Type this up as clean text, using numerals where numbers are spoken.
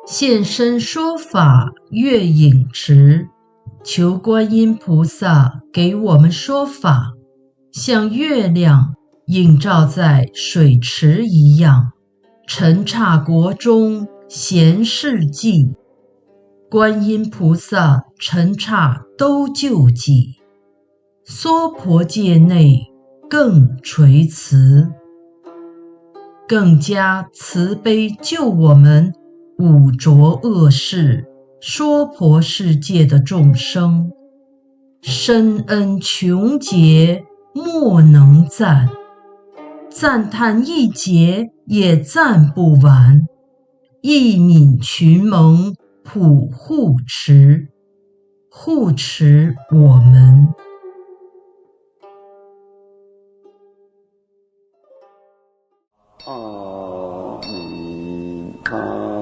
现身说法月影池，求观音菩萨给我们说法，像月亮映照在水池一样，尘刹国中闲事际，观音菩萨尘刹都救济，娑婆界内更垂慈，更加慈悲救我们五浊恶世娑婆世界的众生，深恩穷劫莫能赞，赞叹一劫也赞不完，一泯群蒙普护持，护持我们。阿弥陀